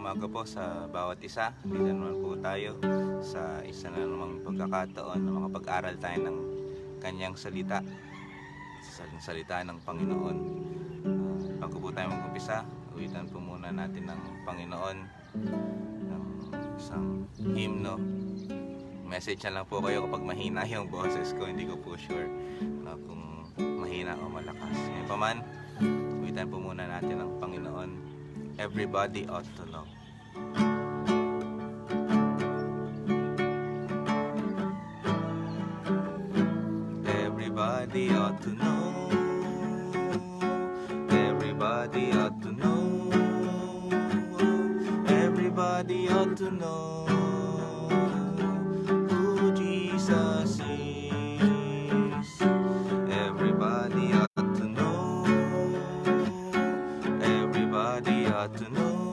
umaga po sa bawat isa. Dito naman po tayo sa isa na namang pagkakataon na makapag-aral tayo ng kanyang salita, sa salita ng Panginoon. Bago po tayo mag-umpisa, uwitan po muna natin ng Panginoon ng isang hymno. Message na lang po kayo kapag mahina yung boses ko, hindi ko po sure kung mahina o malakas. Ngayon pa man, uwitan po muna natin ng Panginoon. Everybody ought to know. Everybody ought to know. Everybody ought to know. Everybody ought to know who Jesus is. Everybody ought to know. Everybody ought to know.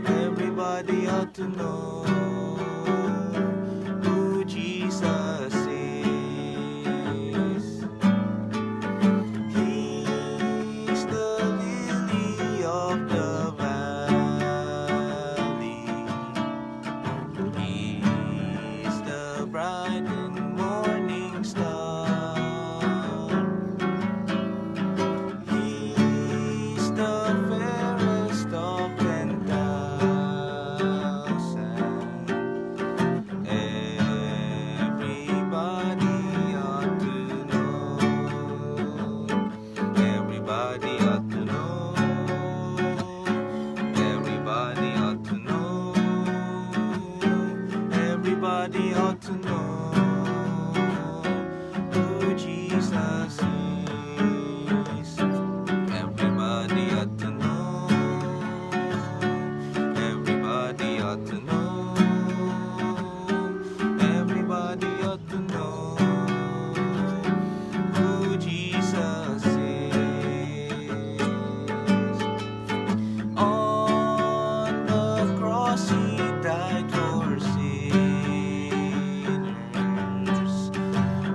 Everybody ought to know who Jesus is. He's the lily of the valley. He's the bright and morning star. He's the fairest of 10,000. Everybody ought to know. Everybody ought to know. Everybody ought to know. Everybody ought to know who Jesus is. Everybody ought to know. Everybody ought to know. Everybody ought to know who Jesus is. On the cross he died for sinners,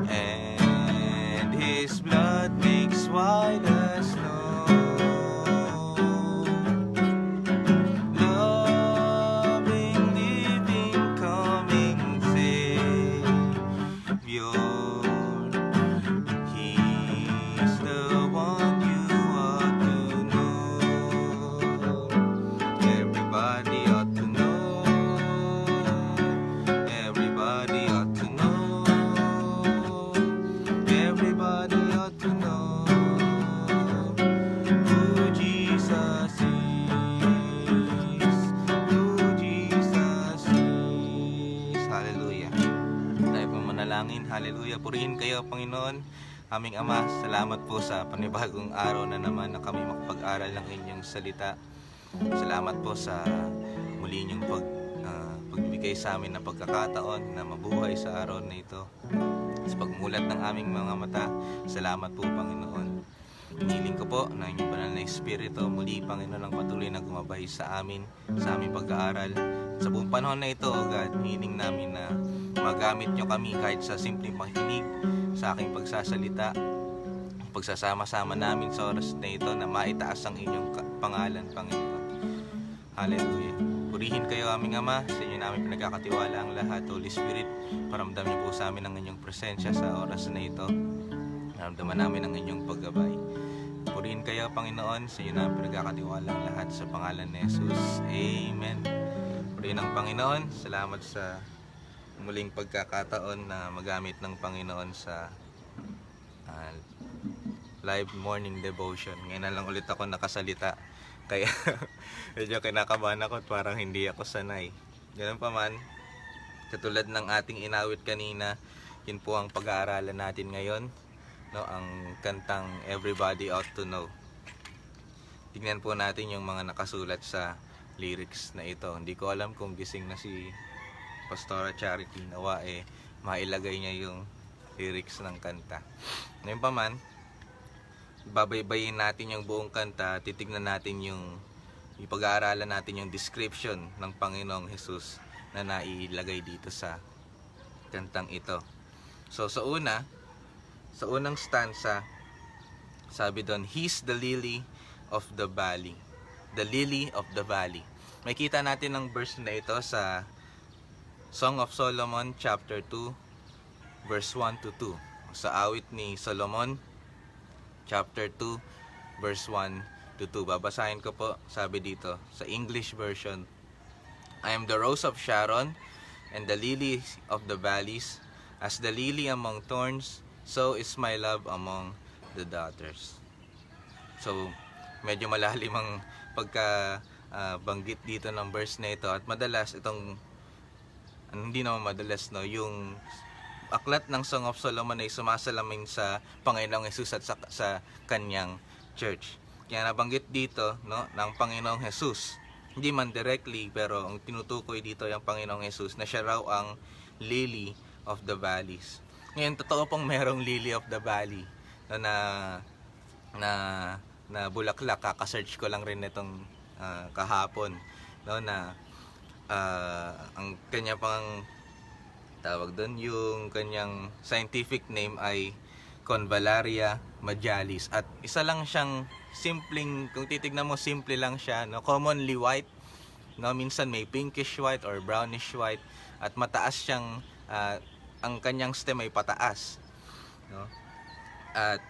and his blood makes white as snow. Loving, living, coming Savior, he's the one you ought to know. Everybody ought to know. Everybody ought to know. Everybody ought to know who Jesus is. Who Jesus is. Hallelujah. Tayo po manalangin. Hallelujah. Purihin kayo, Panginoon. Aming Ama, salamat po sa panibagong araw na naman na kami makapag-aral ng inyong salita. Salamat po sa muli niyong pagbibigay sa amin ng pagkakataon na mabuhay sa araw na ito. Sa pagmulat ng aming mga mata, salamat po, Panginoon. Hiniling ko po na inyong banal na Espiritu muli, Panginoon, ang patuloy na gumabay sa amin, sa aming pag-aaral. Sa buong panahon na ito, O God, hiniling namin na magamit nyo kami kahit sa simpleng makikinig sa aking pagsasalita, pagsasama-sama namin sa oras na ito na maitaas ang inyong pangalan, Panginoon. Hallelujah. Purihin kayo, aming Ama. Sa inyo namin pinagkakatiwala ang lahat. Holy Spirit, paramdam niyo po sa amin ang inyong presensya sa oras na ito. Paramdaman namin ang inyong paggabay. Purihin kayo, Panginoon. Sa inyo namin pinagkakatiwala ang lahat sa pangalan ni Jesus. Amen. Purihin ang Panginoon. Salamat sa muling pagkakataon na magamit ng Panginoon sa live morning devotion. Ngayon na lang ulit ako nakasalita, kaya medyo kinakabahan ako at parang hindi ako sanay. Ganun pa man, katulad ng ating inawit kanina, yun po ang pag-aaralan natin ngayon, no? Ang kantang Everybody Ought to Know. Tingnan po natin yung mga nakasulat sa lyrics na ito. Hindi ko alam kung gising na si Pastora Charity, nawa mailagay niya yung lyrics ng kanta. Ngayon pa man, babaybayin natin yung buong kanta, titignan natin yung ipag-aaralan natin yung description ng Panginoong Jesus na nailagay dito sa kantang ito. So sa unang stanza, sabi doon, He's the lily of the valley. the lily of the valley. Makita natin ang verse na ito sa Song of Solomon chapter 2 verse 1 to 2. Sa awit ni Solomon chapter 2 verse 1 to 2. Babasahin ko po, sabi dito sa English version. I am the rose of Sharon and the lily of the valleys. As the lily among thorns, so is my love among the daughters. So, medyo malalim ang banggit dito ng verse na ito. At madalas itong, hindi naman madalas, no, yung aklat ng Song of Solomon ay sumasalamin sa Panginoong Jesus at sa kanyang church. Kaya nabanggit dito, no, ng Panginoong Jesus. Hindi man directly, pero ang tinutukoy dito yung Panginoong Jesus na siya raw ang lily of the valleys. Ngayon, totoo pong merong lily of the valley na bulaklak. Kaka-search ko lang rin itong kahapon, no, na ang kanya pang tawag doon, yung kanyang scientific name ay Convallaria majalis, at isa lang siyang simpleng, kung titignan mo, simple lang siya, no, commonly white, no, minsan may pinkish white or brownish white, at mataas siyang ang kanyang stem ay pataas, no? At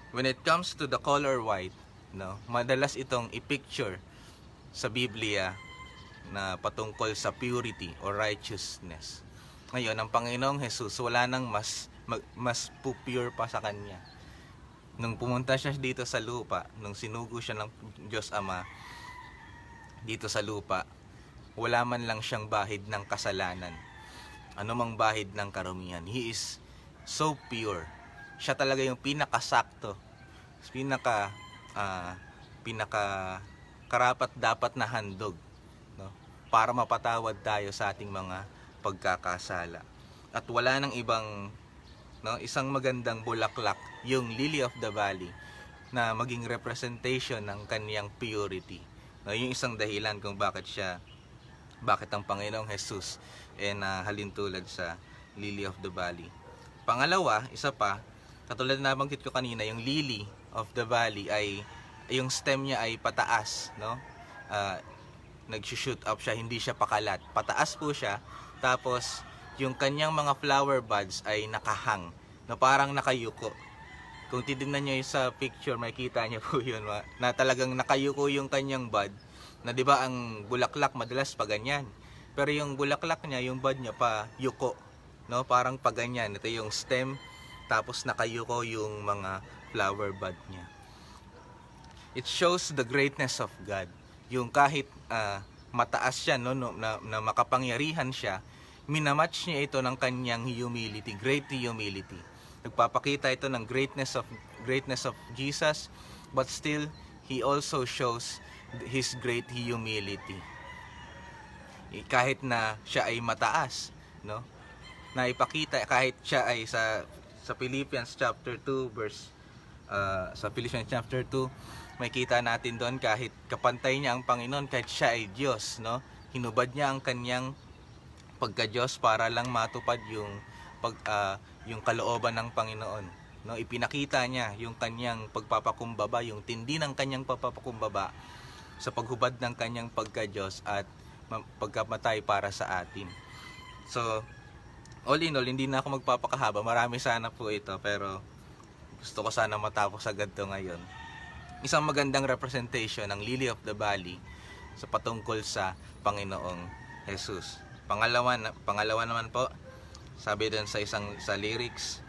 when it comes to the color white, no, madalas itong i-picture sa Biblia na patungkol sa purity or righteousness. Ngayon, ang Panginoong Jesus, wala nang mas pure pa sa kanya. Nung pumunta siya dito sa lupa, nung sinugo siya ng Diyos Ama dito sa lupa, wala man lang siyang bahid ng kasalanan, anumang bahid ng karumihan. He is so pure. Siya talaga yung pinakasakto, pinaka karapat dapat na handog, no, para mapatawad tayo sa ating mga pagkakasala. At wala nang ibang, no, isang magandang bulaklak, yung lily of the valley, na maging representation ng kaniyang purity. No, yung isang dahilan kung bakit ang Panginoong Jesus halintulad sa lily of the valley. Pangalawa, isa pa, katulad na nabanggit ko kanina, yung lily of the valley ay yung stem niya ay pataas, no? Nag-shoot up siya, hindi siya pakalat. Pataas po siya, tapos yung kanyang mga flower buds ay nakahang, na parang nakayuko. Kung titignan niyo sa picture, makikita niyo po yun, na talagang nakayuko yung kanyang bud, na 'di ba ang bulaklak madalas pa ganyan. Pero yung bulaklak niya, yung bud niya pa yuko, no? Parang pa ganyan. Ito yung stem, tapos nakayuko yung mga flower bud niya. It shows the greatness of God. Yung kahit mataas siya, no, na makapangyarihan siya, minamatch niya ito ng kanyang humility, great humility. Nagpapakita ito ng greatness of Jesus, but still he also shows his great humility. Kahit na siya ay mataas, no? Na ipakita kahit siya ay sa Philippians chapter 2 verse sa Philippians chapter 2, makita natin doon kahit kapantay niya ang Panginoon, kahit siya ay Diyos, no? Hinubad niya ang kanyang pagka-Diyos para lang matupad yung kalooban ng Panginoon, no? Ipinakita niya yung kanyang pagpapakumbaba, yung tindi ng kanyang pagpapakumbaba sa paghubad ng kanyang pagka-Diyos at pagkamatay para sa atin. So, all in all, hindi na ako magpapakahaba. Marami sana po ito, pero gusto ko sana matapos agad to ngayon. Isang magandang representation ng lily of the valley sa patungkol sa Panginoong Jesus. Pangalawa naman po, sabi din sa lyrics,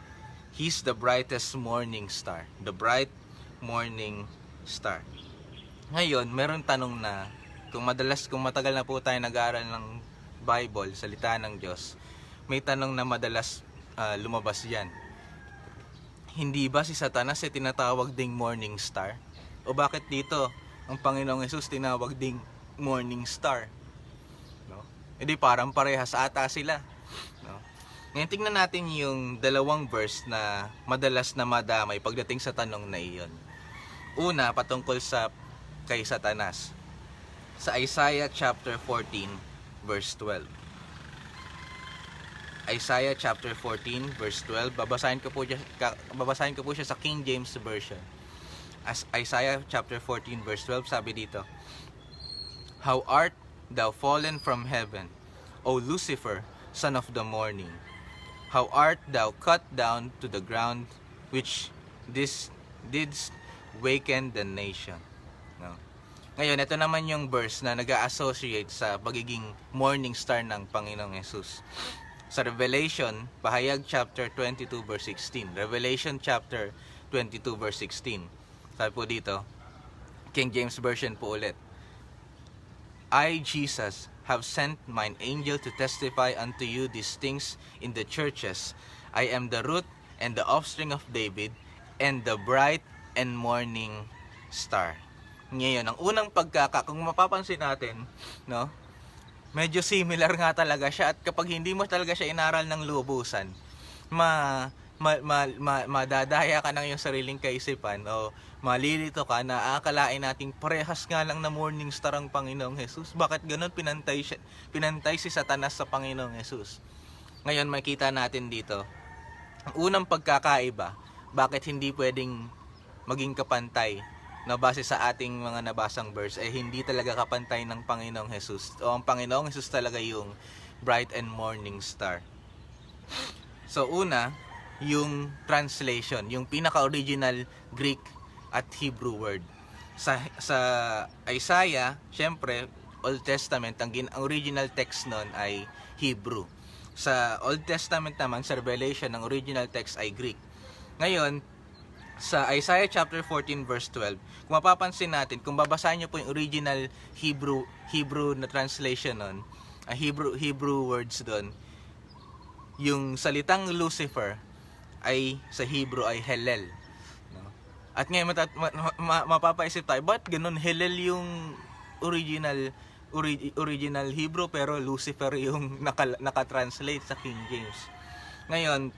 He's the brightest morning star. The bright morning star. Ngayon, meron tanong na, kung matagal na po tayo nag-aaral ng Bible, salita ng Diyos, may tanong na madalas lumabas yan. Hindi ba si Satanas ay tinatawag ding morning star? O bakit dito ang Panginoong Jesus tinawag ding morning star? No? Hindi parang parehas ata sila. No? Ngayon tingnan natin yung dalawang verse na madalas na madamay pagdating sa tanong na iyon. Una, patungkol kay Satanas. Sa Isaiah chapter 14 verse 12. Isaiah chapter 14 verse 12, babasahin ko po siya sa King James version. As Isaiah chapter 14 verse 12, sabi dito, How art thou fallen from heaven, O Lucifer, son of the morning? How art thou cut down to the ground, which this didst waken the nation? No? Ngayon, ito naman yung verse na nag-associate sa pagiging morning star ng Panginoong Jesus. Sa Revelation, Pahayag chapter 22 verse 16. Revelation chapter 22 verse 16. Sabi po dito, King James Version po ulit. I, Jesus, have sent mine angel to testify unto you these things in the churches. I am the root and the offspring of David, and the bright and morning star. Ngayon, ang unang kung mapapansin natin, no, medyo similar nga talaga siya, at kapag hindi mo talaga siya inaral ng lubusan, madadaya ka ng iyong sariling kaisipan o malilito ka na aakalain nating parehas nga lang na morning star ang Panginoong Jesus. Bakit ganun pinantay si Satanas sa Panginoong Jesus? Ngayon makita natin dito, ang unang pagkakaiba, bakit hindi pwedeng maging kapantay na base sa ating mga nabasang verse, ay hindi talaga kapantay ng Panginoong Jesus. O ang Panginoong Jesus talaga yung bright and morning star. So una, yung translation, yung pinaka-original Greek at Hebrew word. Sa Isaiah, syempre, Old Testament, ang original text nun ay Hebrew. Sa Old Testament naman, sa Revelation, ang original text ay Greek. Ngayon, sa Isaiah chapter 14 verse 12, kung mapapansin natin, kung babasahin niyo po yung original Hebrew na translation nun, Hebrew words doon, yung salitang Lucifer ay sa Hebrew ay Helel. No? At ngayon mapapaisip tayo, ba't ganun Helel yung original Hebrew pero Lucifer yung naka-translate sa King James? Ngayon,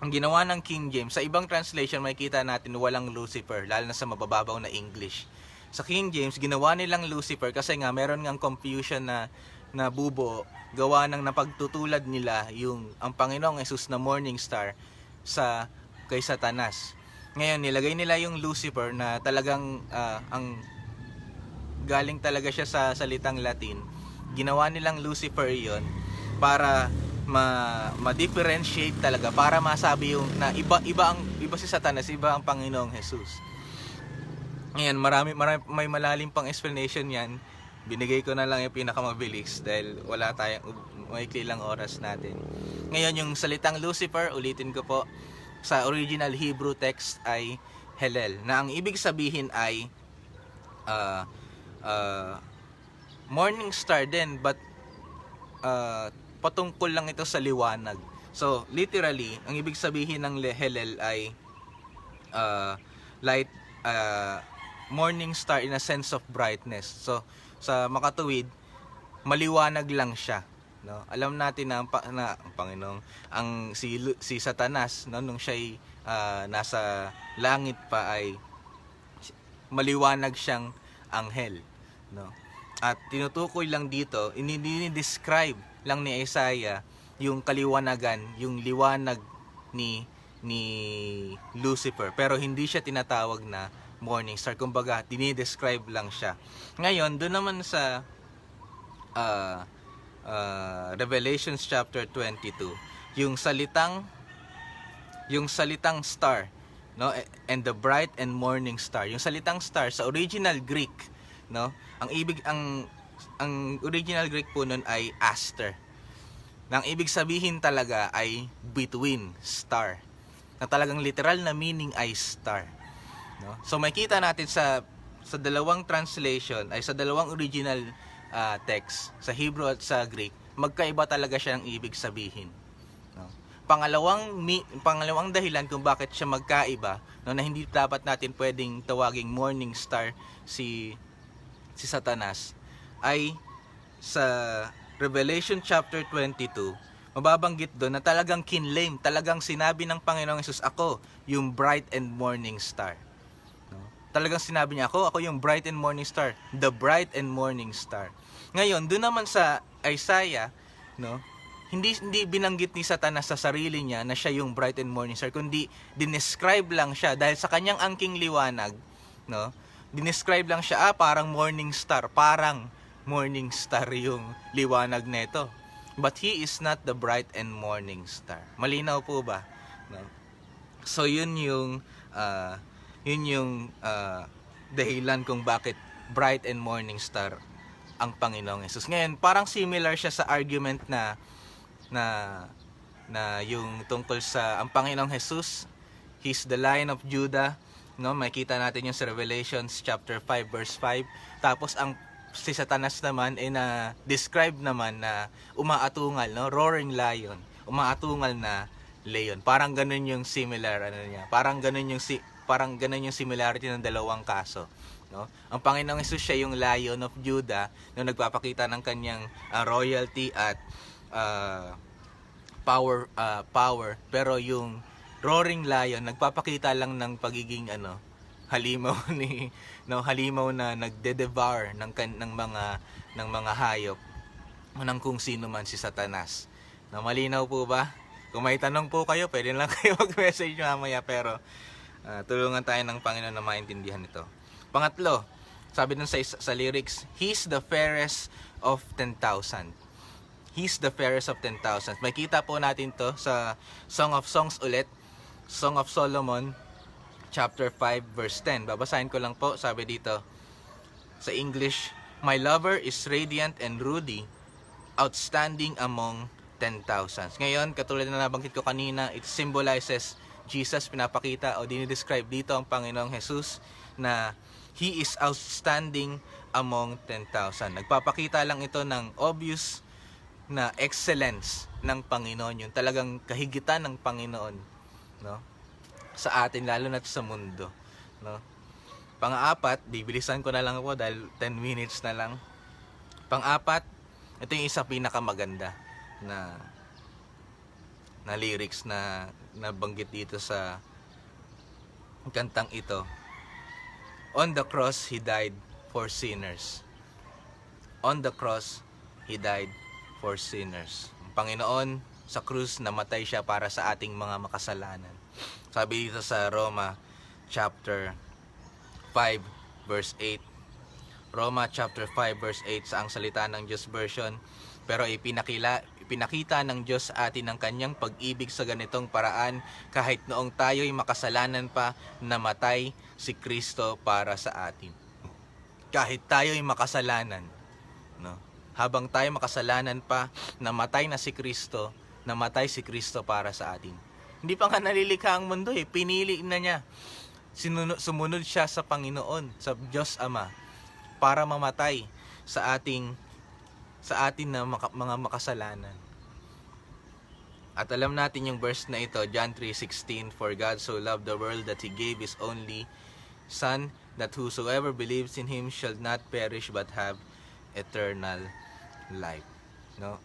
ang ginawa ng King James, sa ibang translation makikita natin walang Lucifer, lalo na sa mabababaw na English. Sa King James, ginawa nilang Lucifer kasi nga meron ngang confusion na bubo, gawa ng napagtutulad nila ang Panginoong Jesus na morning star kay Satanas. Ngayon, nilagay nila yung Lucifer na talagang ang galing talaga siya sa salitang Latin. Ginawa nilang Lucifer yon para ma-differentiate talaga, para masabi yung na iba si Satanas, iba ang Panginoong Jesus. Ngayon, may malalim pang explanation yan. Binigay ko na lang yung pinakamabilis dahil wala tayong maikli lang oras natin. Ngayon, yung salitang Lucifer, ulitin ko po, sa original Hebrew text ay Helel, na ang ibig sabihin ay morning star din, but patungkol lang ito sa liwanag. So, literally, ang ibig sabihin ng Helel ay light, morning star in a sense of brightness. So, sa makatuwid, maliwanag lang siya. No? Alam natin na ang Panginoong, si Satanas, no, nung siya'y nasa langit pa, ay maliwanag siyang anghel. No? At tinutukoy lang dito, ini-describe lang ni Isaiah yung kaliwanagan, yung liwanag ni Lucifer, pero hindi siya tinatawag na morning star. Kumbaga, dinidescribe lang siya. Ngayon, doon naman sa Revelation chapter 22, yung salitang star, no, and the bright and morning star. Yung salitang star sa original Greek, no, ang original Greek po nun ay aster. Nang ibig sabihin talaga ay between, star. Na talagang literal na meaning ay star. No? So makita natin sa dalawang translation, ay sa dalawang original text, sa Hebrew at sa Greek, magkaiba talaga siya ng ibig sabihin. No? Pangalawang dahilan kung bakit siya magkaiba, no, na hindi dapat natin pwedeng tawaging morning star si Satanas, ay sa Revelation chapter 22, mababanggit doon na talagang kinlaim, talagang sinabi ng Panginoong Jesus, ako yung bright and morning star. No? Talagang sinabi niya, ako yung bright and morning star, the bright and morning star. Ngayon, doon naman sa Isaiah, no, hindi binanggit ni Satanas sa sarili niya na siya yung bright and morning star, kundi dinescribe lang siya dahil sa kanyang angking liwanag, no? Dinescribe lang siya, parang morning star, parang morning star yung liwanag nito. But He is not the bright and morning star. Malinaw po ba? No? So yun yung dahilan kung bakit bright and morning star ang Panginoong Hesus. Ngayon, parang similar siya sa argument na yung tungkol sa ang Panginoong Hesus, He's the Lion of Judah, no? Makita natin yung sa Revelations chapter 5 verse 5. Tapos ang si Satanas naman ay na describe naman na umaatungal, no? Roaring lion, umaatungal na leon. Parang ganun yung similar niya. Parang ganun yung similarity ng dalawang kaso, no? Ang Panginoong Hesus siya yung Lion of Judah, no, nagpapakita ng kanyang royalty at power, pero yung roaring lion nagpapakita lang ng pagiging halimaw halimaw na nagde-devour ng mga hayop ng kung sino man si Satanas. Na malinaw po ba? Kung may tanong po kayo, pwede lang kayo mag-message mamaya, pero tulungan tayo ng Panginoon na maintindihan ito. Pangatlo, sabi dun sa lyrics, He's the fairest of 10,000. He's the fairest of 10,000. Makita po natin to sa Song of Songs ulit, Song of Solomon, chapter 5, verse 10. Babasahin ko lang po, sabi dito sa English, My lover is radiant and ruddy, outstanding among 10,000. Ngayon, katulad na nabanggit ko kanina, it symbolizes Jesus, pinapakita o dinidescribe dito ang Panginoong Hesus na He is outstanding among 10,000. Nagpapakita lang ito ng obvious na excellence ng Panginoon, yung talagang kahigitan ng Panginoon, no, sa atin, lalo na sa mundo, no. Pang-apat, bibilisan ko na lang po dahil 10 minutes na lang. Pang-apat, ito yung isa pinakamaganda na lyrics na nabanggit dito sa kantang ito. On the cross, He died for sinners. On the cross, He died for sinners. Ang Panginoon sa krus, namatay siya para sa ating mga makasalanan. Sabi dito sa Roma chapter 5 verse 8. Roma chapter 5 verse 8 sa ang salita ng Diyos version. Pero ipinakita ng Diyos sa atin ang kanyang pag-ibig sa ganitong paraan, kahit noong tayo'y makasalanan pa, namatay si Kristo para sa atin. Kahit tayo'y makasalanan, no? Habang tayo makasalanan pa, namatay si Kristo para sa atin. Hindi pa nga nalilikha ang mundo pinili na niya. Sumunod siya sa Panginoon, sa Diyos Ama, para mamatay sa atin na mga makasalanan. At alam natin yung verse na ito, John 3:16, For God so loved the world that He gave His only Son, that whosoever believes in Him shall not perish but have eternal life. No?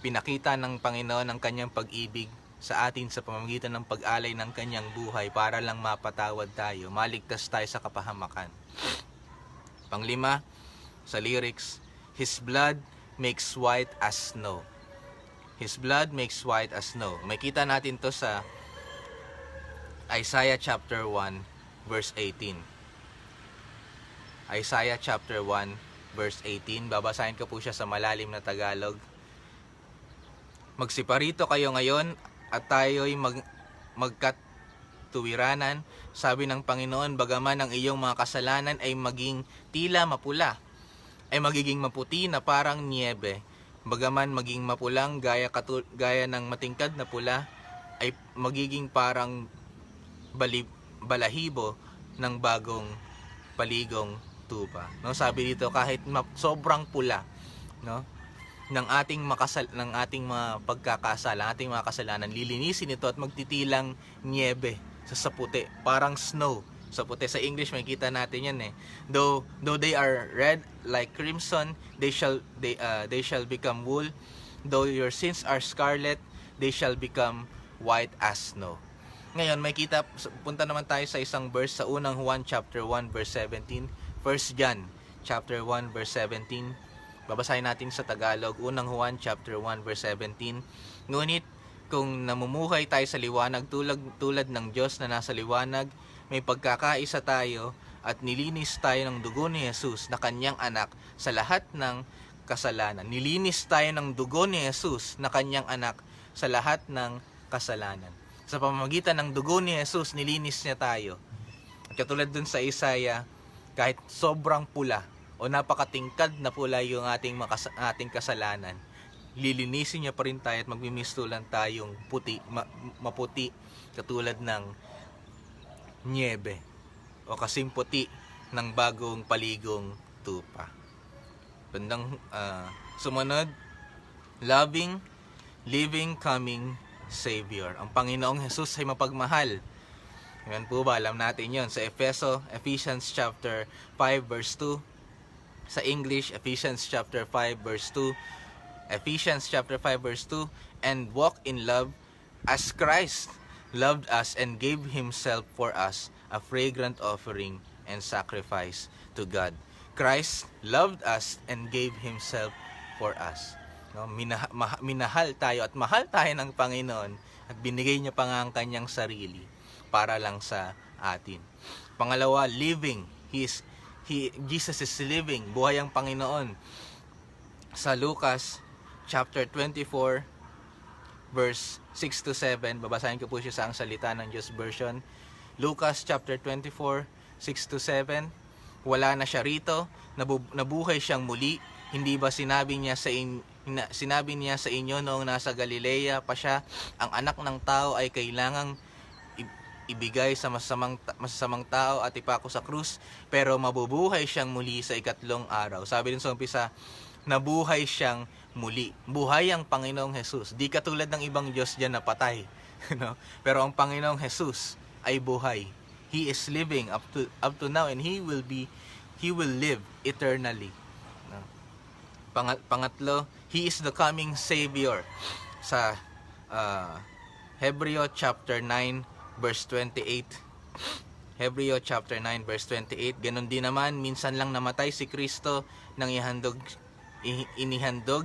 Pinakita ng Panginoon ang kanyang pag-ibig sa atin sa pamamagitan ng pag-alay ng kanyang buhay para lang mapatawad tayo, maligtas tayo sa kapahamakan. Panglima, sa lyrics, His blood makes white as snow. His blood makes white as snow. Makita natin to sa Isaiah chapter 1 verse 18. Isaiah chapter 1 verse 18. Babasahin ko po siya sa malalim na Tagalog. Magsiparito kayo ngayon at tayo'y magkatuwiranan. Sabi ng Panginoon, bagaman ang iyong mga kasalanan ay maging tila mapula, ay magiging maputi na parang niebe. Bagaman maging mapulang gaya ng matingkad na pula, ay magiging parang balahibo ng bagong paligong tupa. No, sabi dito kahit sobrang pula, no, ng ating mga pagkakasala, ating mga kasalanan, lilinisin ito at magtitilang niebe sa puti, parang snow sa puti. Sa English makikita natin yan though they are red like crimson, they shall become wool. Though your sins are scarlet, they shall become white as snow. Ngayon punta naman tayo sa isang verse sa unang Juan chapter 1 verse 17. 1 John chapter 1 verse 17. Babasahin natin sa Tagalog. Unang Juan chapter 1 verse 17. Ngunit kung namumuhay tayo sa liwanag tulad ng Diyos na nasa liwanag, may pagkakaisa tayo at nilinis tayo ng dugo ni Jesus na kanyang anak sa lahat ng kasalanan. Nilinis tayo ng dugo ni Jesus na kanyang anak sa lahat ng kasalanan. Sa pamamagitan ng dugo ni Jesus, nilinis niya tayo. At katulad dun sa Isaiah, kahit sobrang pula o napakatingkad na pula yung ating kasalanan, lilinisin niya pa rin tayo at magmimistulan tayong maputi katulad ng niebe o kasing puti ng bagong paligong tupa. Bandang sumunod, loving, living, coming Savior. Ang Panginoong Jesus ay mapagmahal. Yan po ba? Alam natin yon sa Ephesians chapter 5 verse 2. Sa English, Ephesians chapter 5 verse 2. Ephesians chapter 5 verse 2. And walk in love as Christ loved us and gave Himself for us, a fragrant offering and sacrifice to God. Christ loved us and gave Himself for us. No, minahal tayo at mahal tayo ng Panginoon at binigay niya pa nga ang kanyang sarili para lang sa atin. Pangalawa, living. Jesus is living. Buhay ang Panginoon. Sa Lucas chapter 24 verse 6 to 7, babasahin ko po siya sa ang salita ng Diyos version. Lucas chapter 24 6 to 7. Wala na siya rito, nabuhay siyang muli. Hindi ba sinabi niya sa inyo noong nasa Galilea pa siya, ang anak ng tao ay kailangang ibigay sa masasamang tao at ipako sa krus, pero mabubuhay siyang muli sa ikatlong araw. Sabi din sa umpisa, nabuhay siyang muli. Buhay ang Panginoong Jesus. Di katulad ng ibang Diyos diyan na patay. No? Pero ang Panginoong Jesus ay buhay. He is living up to now, and He will live eternally. No? Pangatlo, He is the coming Savior. Sa Hebreo chapter 9 verse 28. Hebreo chapter 9 verse 28. Ganon din naman, minsan lang namatay si Kristo nang inihandog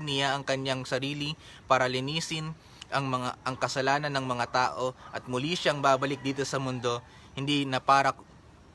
niya ang kanyang sarili para linisin ang kasalanan ng mga tao at muli siyang babalik dito sa mundo, hindi na para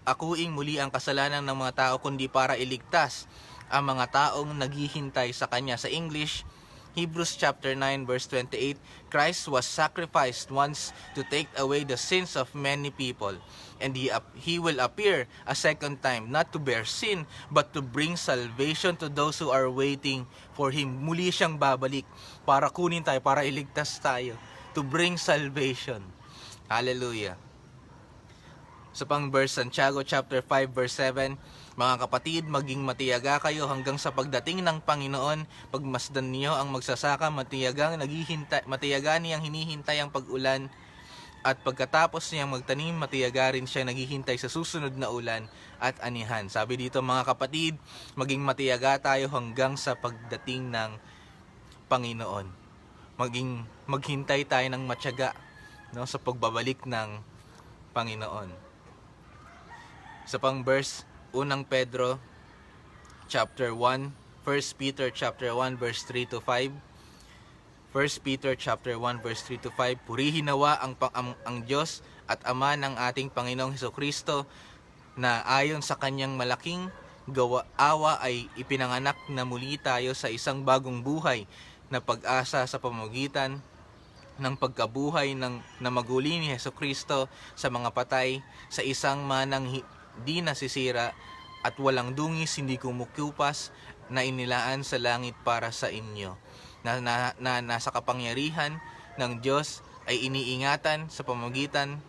akuing muli ang kasalanan ng mga tao, kundi para iligtas ang mga taong naghihintay sa kanya. Sa English, Hebrews chapter 9 verse 28, Christ was sacrificed once to take away the sins of many people, and he will appear a second time, not to bear sin, but to bring salvation to those who are waiting for Him. Muli siyang babalik para kunin tayo, para iligtas tayo, to bring salvation. Hallelujah. Sa pang verse, Santiago chapter 5 verse 7, mga kapatid, maging matiyaga kayo hanggang sa pagdating ng Panginoon. Pagmasdan niyo ang magsasaka, matiyaga niyang hinihintay ang pag-ulan, at pagkatapos niyang magtanim, matiyaga rin siya naghihintay sa susunod na ulan at anihan. Sabi dito, mga kapatid, maging matiyaga tayo hanggang sa pagdating ng Panginoon. Maghintay tayo ng matyaga, no, sa pagbabalik ng Panginoon. Sa pang verse, unang Pedro chapter 1, 1 Peter chapter 1 verse 3 to 5. 1 Peter chapter 1 verse 3 to 5. Purihin nawa ang Diyos at Ama ng ating Panginoong Hesukristo, na ayon sa kanyang malaking awa ay ipinanganak na muli tayo sa isang bagong buhay na pag-asa sa pamamagitan ng pagkabuhay na maguli ni Hesukristo sa mga patay, sa isang manang di nasisira at walang dungis, hindi kumukupas, na inilaan sa langit para sa inyo, na nasa kapangyarihan ng Diyos ay iniingatan sa pamamagitan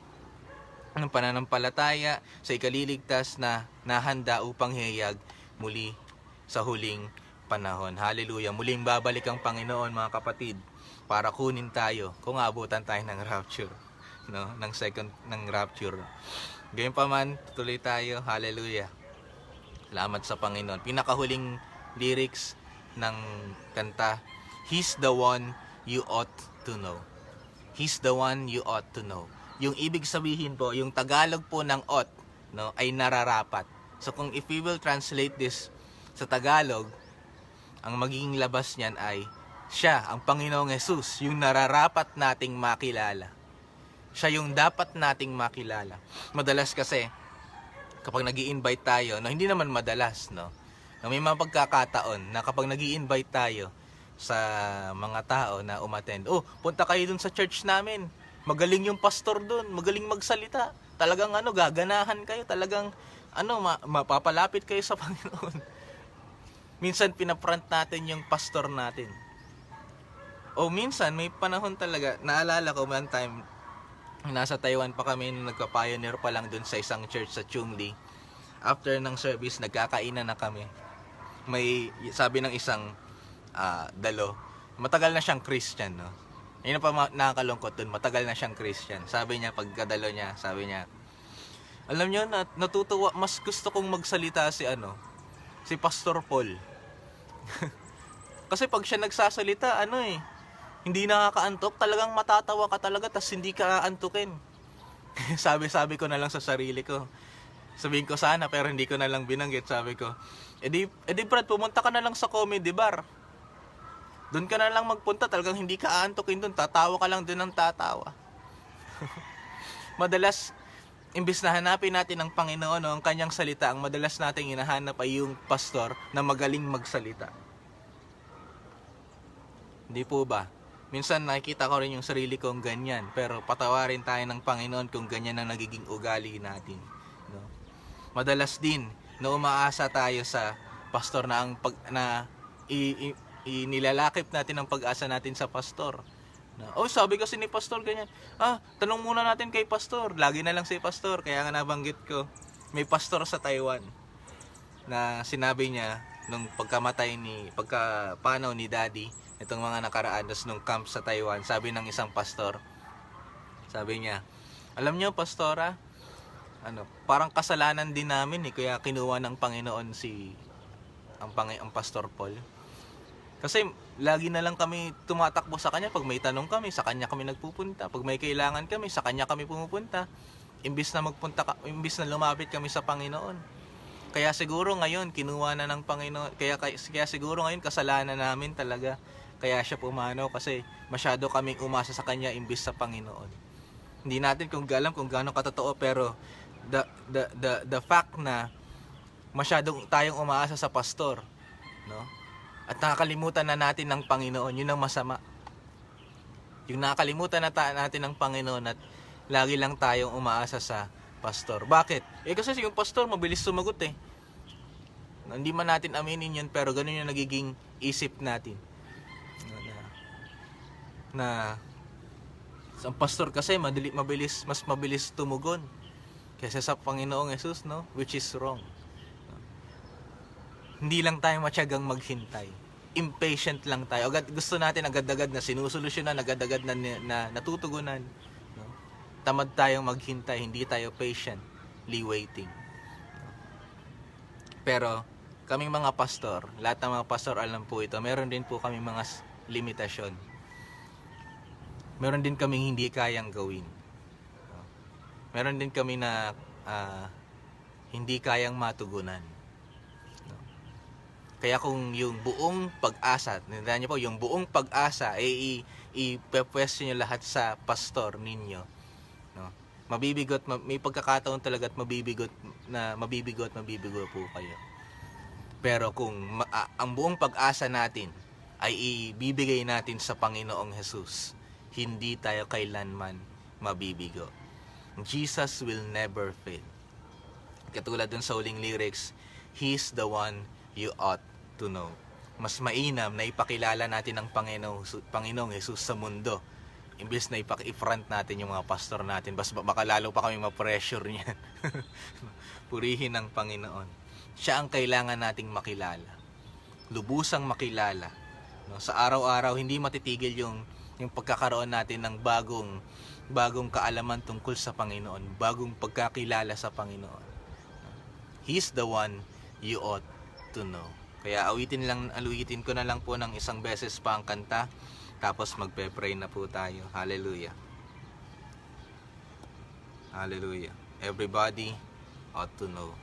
ng pananampalataya sa ikaliligtas na nahanda upang hiyag muli sa huling panahon. Hallelujah. Muling babalik ang Panginoon, mga kapatid, para kunin tayo kung abutan tayo ng rapture, no, ng rapture. Gayunpaman, tuloy tayo. Hallelujah. Salamat sa Panginoon. Pinakahuling lyrics ng kanta, He's the one you ought to know. He's the one you ought to know. Yung ibig sabihin po, yung Tagalog po ng ought, no, ay nararapat. So kung if we will translate this sa Tagalog, ang magiging labas niyan ay siya, ang Panginoong Jesus, yung nararapat nating makilala. Siya yung dapat nating makilala. Madalas kasi, kapag nag-i-invite tayo, no, hindi naman madalas, no, na may mga pagkakataon na kapag nag-i-invite tayo sa mga tao na umattend, oh, punta kayo dun sa church namin, magaling yung pastor dun, magaling magsalita, talagang gaganahan kayo, talagang mapapalapit kayo sa Panginoon. Minsan pinapront natin yung pastor natin. O minsan may panahon talaga, naalala ko one time, nasa Taiwan pa kami, nagpa-pioneer pa lang dun sa isang church sa Chungli. After ng service, nagkakainan na kami. May sabi ng isang dalo, matagal na siyang Christian, no? Yun pa nakakalungkot dun, matagal na siyang Christian. Sabi niya, pagkadalo niya, sabi niya, alam niyo, natutuwa, mas gusto kong magsalita si Pastor Paul. Kasi pag siya nagsasalita, hindi nakakaantok, talagang matatawa ka talaga, tas hindi ka aantukin. Sabi ko na lang sa sarili ko. Sabihin ko sana, pero hindi ko na lang binanggit. Sabi ko, edi Brad, pumunta ka na lang sa comedy bar. Doon ka na lang magpunta, talagang hindi ka aantukin doon. Tatawa ka lang doon ng tatawa. Madalas, imbis na hanapin natin ang Panginoon, ang kanyang salita, ang madalas nating hinahanap ay yung pastor na magaling magsalita. Hindi po ba? Minsan nakikita ko rin yung sarili kong ganyan, pero patawarin tayo ng Panginoon kung ganyan ang nagiging ugali natin, no? Madalas din na umaasa tayo sa pastor na nilalakip natin ang pag-asa natin sa pastor. Oh, sabi kasi ni pastor ganyan. Tanong muna natin kay pastor. Lagi na lang si pastor. Kaya nga nabanggit ko, may pastor sa Taiwan na sinabi niya nung pagkapanaw ni Daddy, itong mga nakaraan nung camp sa Taiwan, sabi ng isang pastor, sabi niya, alam niyo pastora, parang kasalanan din namin kaya kinuha ng Panginoon ang Pastor Paul. Kasi lagi na lang kami tumatakbo sa kanya. Pag may tanong kami, sa kanya kami nagpupunta. Pag may kailangan kami, sa kanya kami pumupunta. Imbis na lumapit kami sa Panginoon. Kaya siguro ngayon kinuha na ng Panginoon. Kaya siguro ngayon kasalanan namin talaga. Kaya siya pumanaw kasi masyado kaming umasa sa kanya imbis sa Panginoon. Hindi natin alam kung gaano katotoo, pero the fact na masyadong tayong umaasa sa pastor, no? At nakakalimutan na natin ng Panginoon, yun ang masama. Yung nakakalimutan natin ng Panginoon at lagi lang tayong umaasa sa pastor. Bakit? Kasi yung pastor mabilis sumagot . Hindi man natin aminin yun, pero ganun yung nagiging isip natin. Na sa pastor kasi mas mabilis tumugon kaysa sa Panginoong Jesus, no? Which is wrong. Hindi lang tayo matyagang maghintay. Impatient lang tayo. Gusto natin agad-agad na sinusolusyonan, agad-agad na natutugunan. No? Tamad tayong maghintay, hindi tayo patiently waiting. Pero kaming mga pastor, lahat ng mga pastor alam po ito, meron din po kaming mga limitasyon. Meron din kaming hindi kayang gawin. Meron din kami na hindi kayang matugunan. Kaya kung yung buong pag-asa, nandaan niyo po, yung buong pag-asa ay ipepwesto niyo lahat sa pastor ninyo, no? Mabibigot, may pagkakataon talaga at mabibigot po kayo. Pero kung ang buong pag-asa natin ay ibibigay natin sa Panginoong Jesus, hindi tayo kailanman mabibigo. Jesus will never fail. Katulad dun sa huling lyrics, He's the one you ought to know. Mas mainam na ipakilala natin ang Panginoong Jesus sa mundo, imbes na i-front natin yung mga pastor natin. Baka lalo pa kami ma-pressure niyan. Purihin ang Panginoon. Siya ang kailangan nating makilala. Lubusang makilala. No? Sa araw-araw, hindi matitigil yung pagkakaroon natin ng bagong kaalaman tungkol sa Panginoon, bagong pagkakilala sa Panginoon. He's the one you ought to know. Kaya awitin ko na lang po ng isang beses pa ang kanta, tapos magpe-pray na po tayo. Hallelujah. Hallelujah. Everybody ought to know.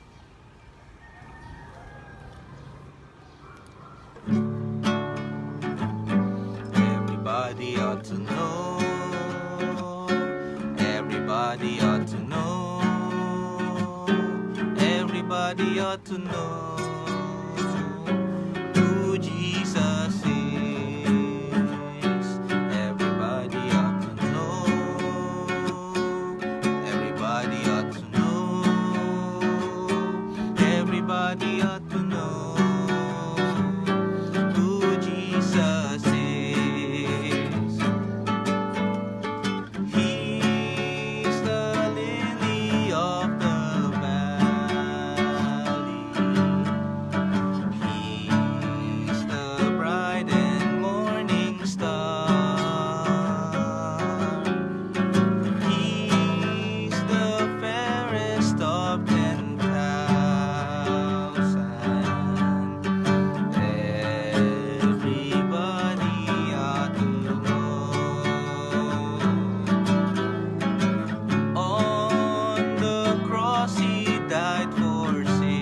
Everybody ought to know. Everybody ought to know. everybody ought to know who Jesus is. Everybody ought to know. Everybody ought to know. Everybody ought to know who Jesus is. He's the lily of the valley. He's the bright and morning star. He's the fairest of 10,000. Everybody ought to know. On the cross he died for sinners,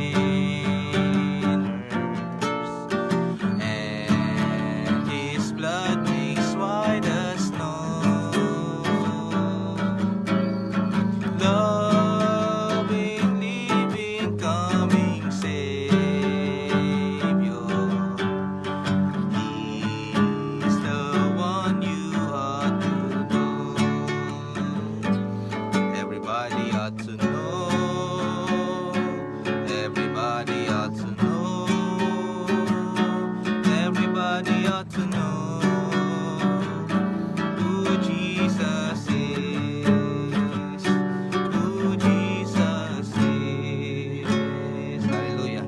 and his blood makes white as snow. Loving, living, coming Savior, he's the one you ought to know. Everybody ought to know. Everybody ought to know. Everybody ought to know who Jesus is. Who Jesus is. Hallelujah.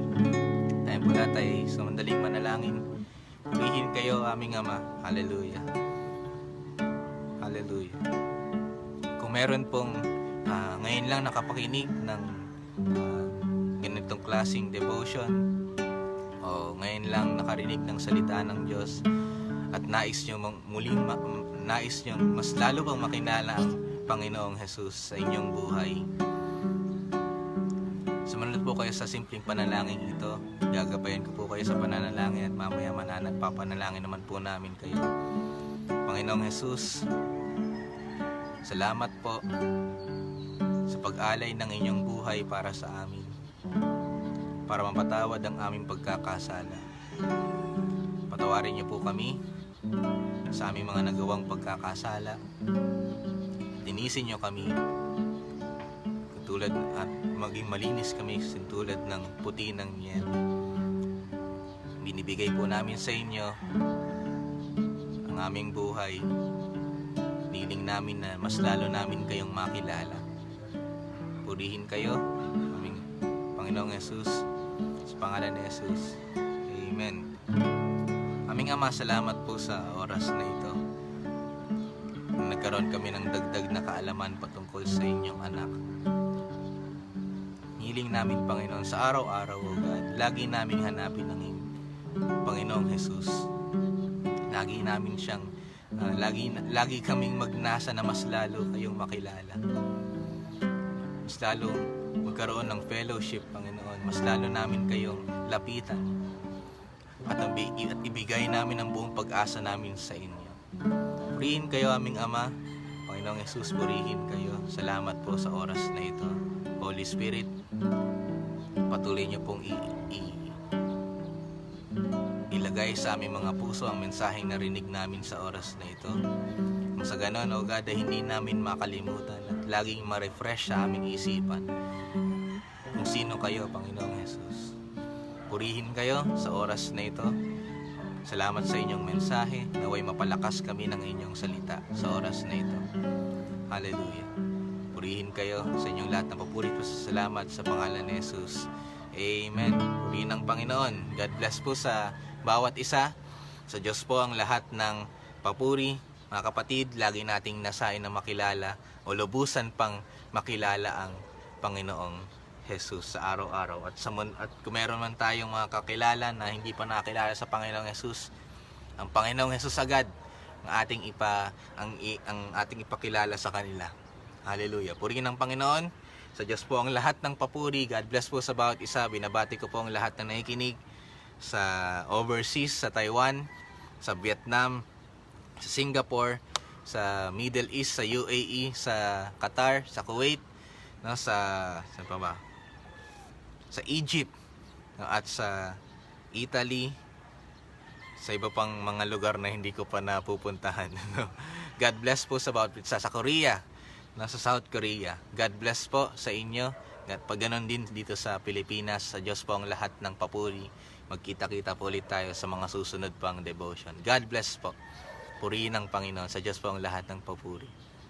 Tayo po lahat ay sa mandaling manalangin. Purihin kayo aming Ama. Hallelujah. Hallelujah. Kung meron pong ngayon lang nakapakinig ng ganitong klaseng devotion, o ngayon lang nakarinig ng salita ng Diyos at nais nyo nais nyo mas lalo pang makilala ang Panginoong Jesus sa inyong buhay, sumunod po kayo sa simpleng panalangin ito. Gagabayan ko po kayo sa pananalangin at mamaya papanalangin naman po namin kayo. Panginoong Jesus, salamat po sa pag-alay ng inyong buhay para sa amin, para mapatawad ang aming pagkakasala. Patawarin niyo po kami sa aming mga nagawang pagkakasala. Linisin niyo kami tulad at maging malinis kami tulad ng puti ng niyebe. Binibigay po namin sa inyo ang aming buhay. Niling namin na mas lalo namin kayong makilala. Purihin kayo, aming Panginoong Jesus, sa pangalan ni Jesus. Amen. Aming Ama, salamat po sa oras na ito. Nagkaroon kami ng dagdag na kaalaman patungkol sa inyong anak. Hiling namin, Panginoon, sa araw-araw, O God, lagi naming hanapin ang Panginoong Jesus. Lagi namin siyang lagi kaming magnasa na mas lalo kayong makilala. Mas lalo magkaroon ng fellowship, Panginoon. Mas lalo namin kayong lapitan. At ibigay namin ang buong pag-asa namin sa inyo. Purihin kayo, aming Ama. Panginoong Jesus, purihin kayo. Salamat po sa oras na ito. Holy Spirit, patuloy niyo pong ilagay sa aming mga puso ang mensaheng narinig namin sa oras na ito. Kung sa ganon, O God, ay hindi namin makalimutan at laging ma-refresh sa aming isipan kung sino kayo, Panginoong Jesus. Purihin kayo sa oras na ito. Salamat sa inyong mensahe. Naway mapalakas kami ng inyong salita sa oras na ito. Hallelujah. Purihin kayo sa inyong lahat ng papuri po sa salamat sa pangalan ni Jesus. Amen. Purihin ang Panginoon. God bless po sa bawat isa. Sa Diyos po ang lahat ng papuri. Mga kapatid, lagi nating nasain na makilala o lubusan pang makilala ang Panginoong Jesus sa araw-araw. At kung meron man tayong mga kakilala na hindi pa nakakilala sa Panginoong Jesus, ang Panginoong Jesus agad ang ating ipakilala sa kanila. Hallelujah. Purihin ang Panginoon. Sa Diyos po ang lahat ng papuri. God bless po sa bawat isa. Binabati ko po ang lahat na nakikinig sa overseas, sa Taiwan, sa Vietnam, sa Singapore, sa Middle East, sa UAE, sa Qatar, sa Kuwait, no, saan pa ba? sa Egypt, no, at sa Italy, sa iba pang mga lugar na hindi ko pa napupuntahan. No? God bless po sa Korea, nasa South Korea. God bless po sa inyo. At pag ganon din dito sa Pilipinas, sa Diyos po ang lahat ng papuri. Magkita-kita po ulit tayo sa mga susunod pang devotion. God bless po. Purihin ang Panginoon. Sa Diyos po ang lahat ng papuri.